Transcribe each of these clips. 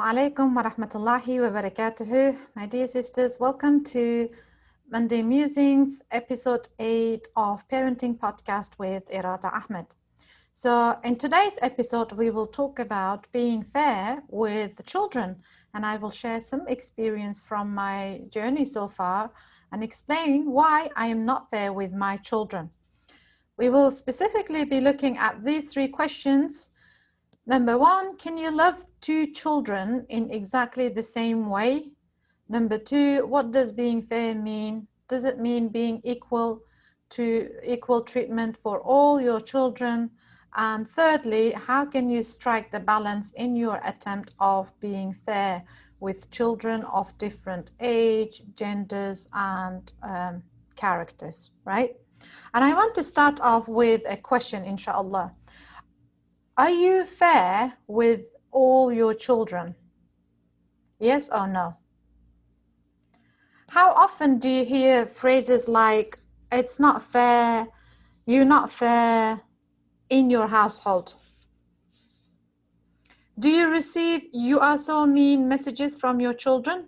alaikum wa rahmatullahi wa barakatuhu. My dear sisters, welcome to Monday Musings, episode 8 of Parenting Podcast with Irada Ahmed. So, in today's episode, we will talk about being fair with children, and I will share some experience from my journey so far and explain why I am not fair with my children. We will specifically be looking at these three questions. Number one, can you love two children in exactly the same way? Number two, what does being fair mean? Does it mean being equal treatment for all your children? And thirdly, how can you strike the balance in your attempt of being fair with children of different age, genders, and characters, right? And I want to start off with a question, inshallah. Are you fair with all your children? Yes or no? How often do you hear phrases like, it's not fair, you're not fair, in your household? Do you receive "you are so mean" messages from your children?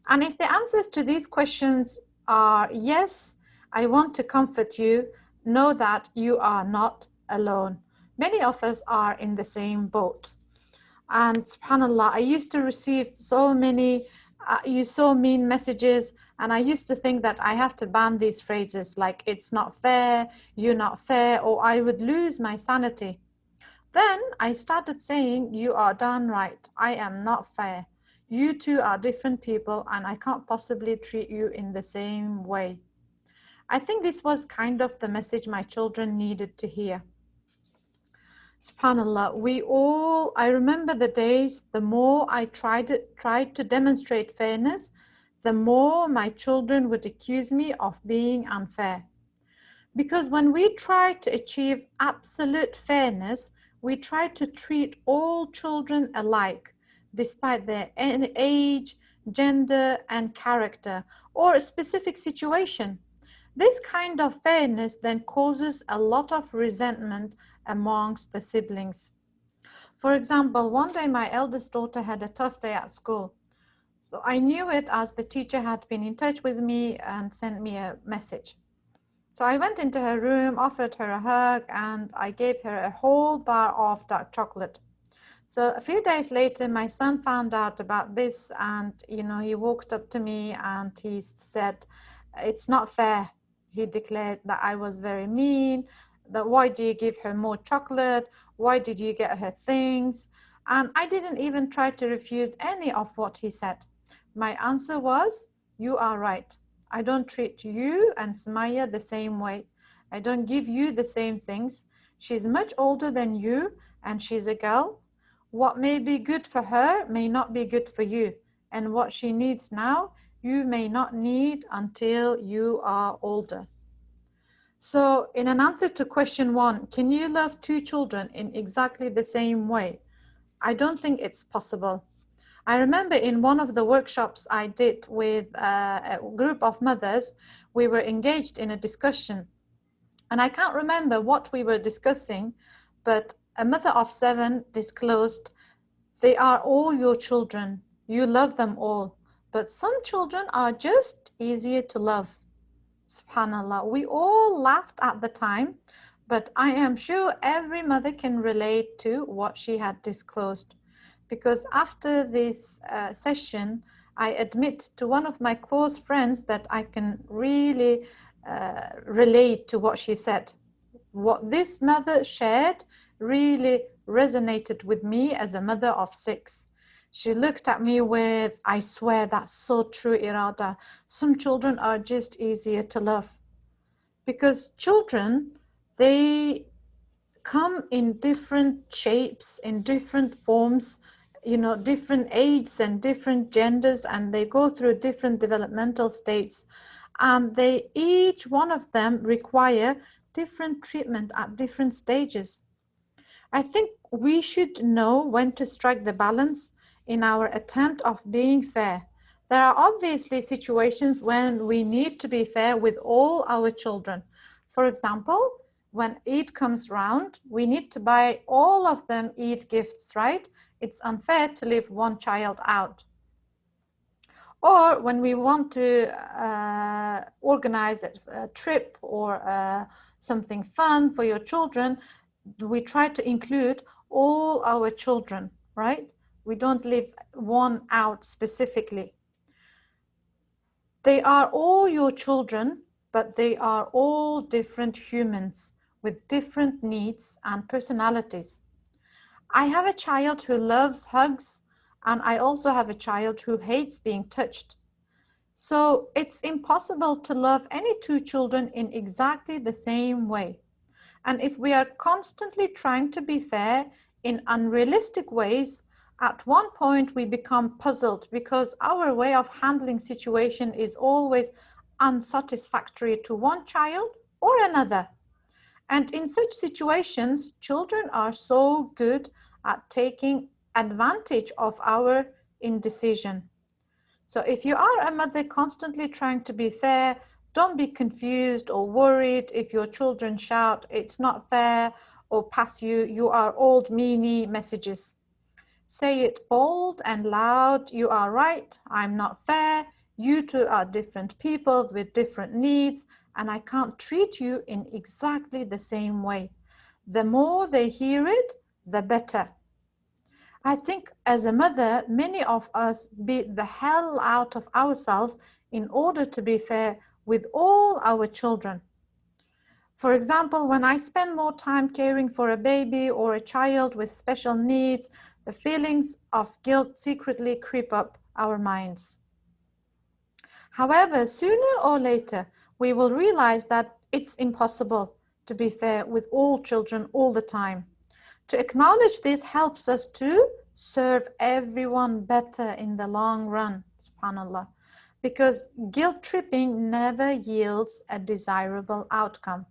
And if the answers to these questions are yes, I want to comfort you. Know that you are not alone. Many of us are in the same boat. And subhanallah, I used to receive so many you so mean messages, and I used to think that I have to ban these phrases like it's not fair, you're not fair, or I would lose my sanity. Then I started saying, you are darn right, I am not fair. You two are different people and I can't possibly treat you in the same way. I think this was kind of the message my children needed to hear. SubhanAllah, I remember the days, the more I tried to demonstrate fairness, the more my children would accuse me of being unfair. Because when we try to achieve absolute fairness, we try to treat all children alike, despite their age, gender, and character, or a specific situation. This kind of fairness then causes a lot of resentment amongst the siblings. For example, one day my eldest daughter had a tough day at school. So I knew it as the teacher had been in touch with me and sent me a message. So I went into her room, offered her a hug, and I gave her a whole bar of dark chocolate. So a few days later, my son found out about this, and he walked up to me and he said, "It's not fair." He declared that I was very mean, that why do you give her more chocolate? Why did you get her things? And I didn't even try to refuse any of what he said. My answer was, you are right. I don't treat you and Sumaya the same way. I don't give you the same things. She's much older than you and she's a girl. What may be good for her may not be good for you. And what she needs now, you may not need until you are older. So in an answer to question 1, can you love two children in exactly the same way? I don't think it's possible. I remember in one of the workshops I did with a group of mothers, we were engaged in a discussion. And I can't remember what we were discussing, but a mother of 7 disclosed, they are all your children. You love them all. But some children are just easier to love. SubhanAllah. We all laughed at the time, but I am sure every mother can relate to what she had disclosed. Because after this session, I admit to one of my close friends that I can really relate to what she said. What this mother shared really resonated with me as a mother of 6. She looked at me with, I swear that's so true, Irada. Some children are just easier to love. Because children, they come in different shapes, in different forms, different ages and different genders, and they go through different developmental states. And each one of them require different treatment at different stages. I think we should know when to strike the balance in our attempt of being fair. There are obviously situations when we need to be fair with all our children. For example, when Eid comes round, we need to buy all of them Eid gifts, right? It's unfair to leave one child out. Or when we want to organize a trip or something fun for your children, we try to include all our children, right? We don't leave one out specifically. They are all your children, but they are all different humans with different needs and personalities. I have a child who loves hugs, and I also have a child who hates being touched. So it's impossible to love any two children in exactly the same way. And if we are constantly trying to be fair in unrealistic ways, at one point we become puzzled because our way of handling situation is always unsatisfactory to one child or another. And in such situations, children are so good at taking advantage of our indecision. So if you are a mother constantly trying to be fair, don't be confused or worried if your children shout, "It's not fair," or pass you, "You are old meanie" messages. Say it bold and loud, "You are right, I'm not fair, you two are different people with different needs, and I can't treat you in exactly the same way." The more they hear it, the better. I think as a mother, many of us beat the hell out of ourselves in order to be fair with all our children. For example, when I spend more time caring for a baby or a child with special needs, the feelings of guilt secretly creep up our minds. However, sooner or later, we will realize that it's impossible to be fair with all children all the time. To acknowledge this helps us to serve everyone better in the long run, subhanAllah, because guilt tripping never yields a desirable outcome.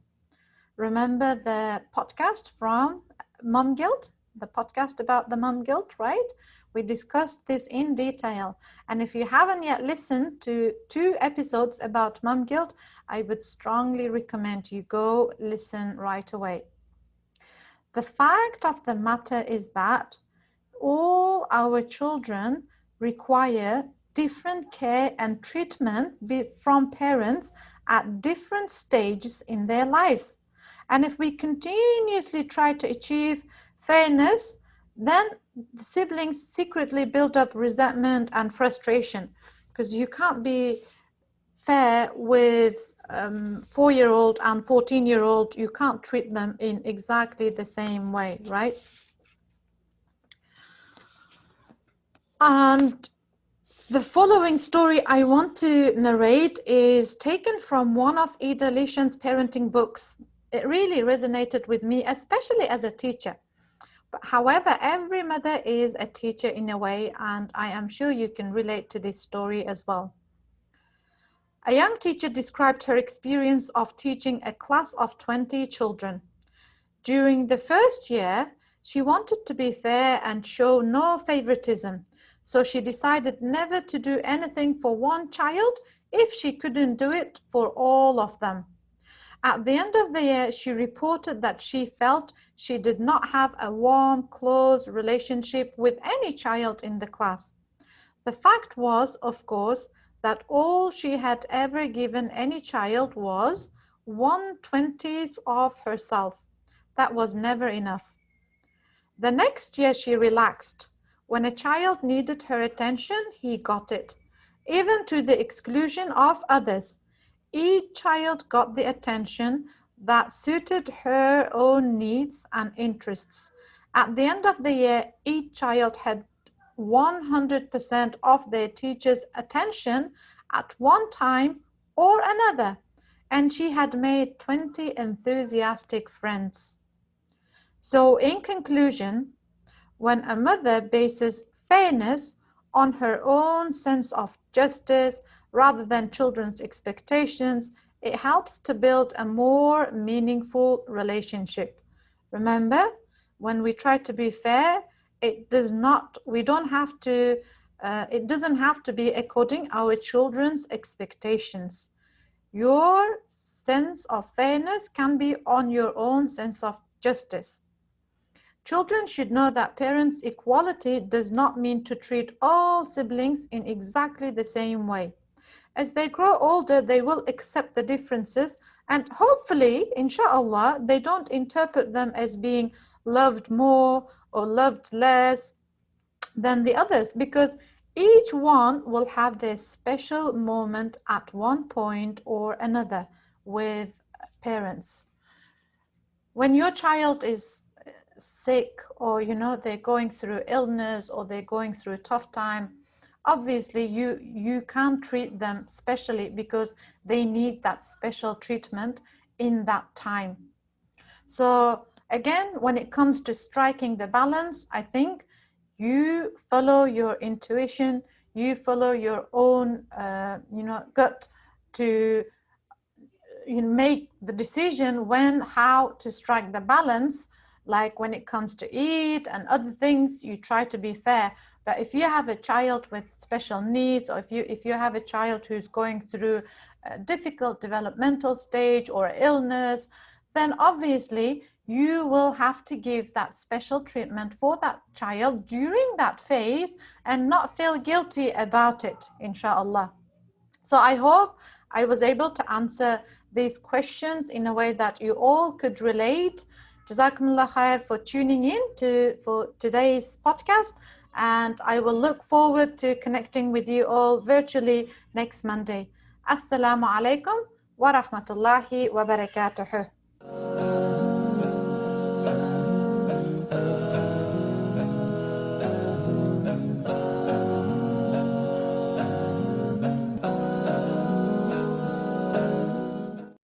Remember the podcast from Mom Guilt, the podcast about the mom guilt, right? We discussed this in detail. And if you haven't yet listened to 2 episodes about mom guilt, I would strongly recommend you go listen right away. The fact of the matter is that all our children require different care and treatment from parents at different stages in their lives. And if we continuously try to achieve fairness, then the siblings secretly build up resentment and frustration, because you can't be fair with 4-year-old and 14-year-old. You can't treat them in exactly the same way, right? And the following story I want to narrate is taken from one of Ida Lishan's parenting books. It really resonated with me, especially as a teacher. But however, every mother is a teacher in a way, and I am sure you can relate to this story as well. A young teacher described her experience of teaching a class of 20 children. During the first year, she wanted to be fair and show no favoritism, so she decided never to do anything for one child if she couldn't do it for all of them. At the end of the year, she reported that she felt she did not have a warm, close relationship with any child in the class. The fact was, of course, that all she had ever given any child was 1/20th of herself. That was never enough. The next year she relaxed. When a child needed her attention, he got it, even to the exclusion of others. Each child got the attention that suited her own needs and interests. At the end of the year, each child had 100% of their teacher's attention at one time or another, and she had made 20 enthusiastic friends. So in conclusion, when a mother bases fairness on her own sense of justice rather than children's expectations, it helps to build a more meaningful relationship. Remember, when we try to be fair, it doesn't have to be according our children's expectations. Your sense of fairness can be on your own sense of justice. Children should know that parents' equality does not mean to treat all siblings in exactly the same way. As they grow older, they will accept the differences, and hopefully, inshallah, they don't interpret them as being loved more or loved less than the others, because each one will have their special moment at one point or another with parents. When your child is sick, or they're going through illness, or they're going through a tough time, obviously you can't treat them specially, because they need that special treatment in that time. So again, when it comes to striking the balance, I think you follow your intuition, you follow your own gut to make the decision when, how to strike the balance. Like when it comes to eat and other things, you try to be fair. But if you have a child with special needs, or if you have a child who's going through a difficult developmental stage or illness, then obviously you will have to give that special treatment for that child during that phase, and not feel guilty about it, inshallah. So I hope I was able to answer these questions in a way that you all could relate. Jazakumullah khair for tuning in for today's podcast, and I will look forward to connecting with you all virtually next Monday. Assalamu alaikum wa rahmatullahi wa barakatuh.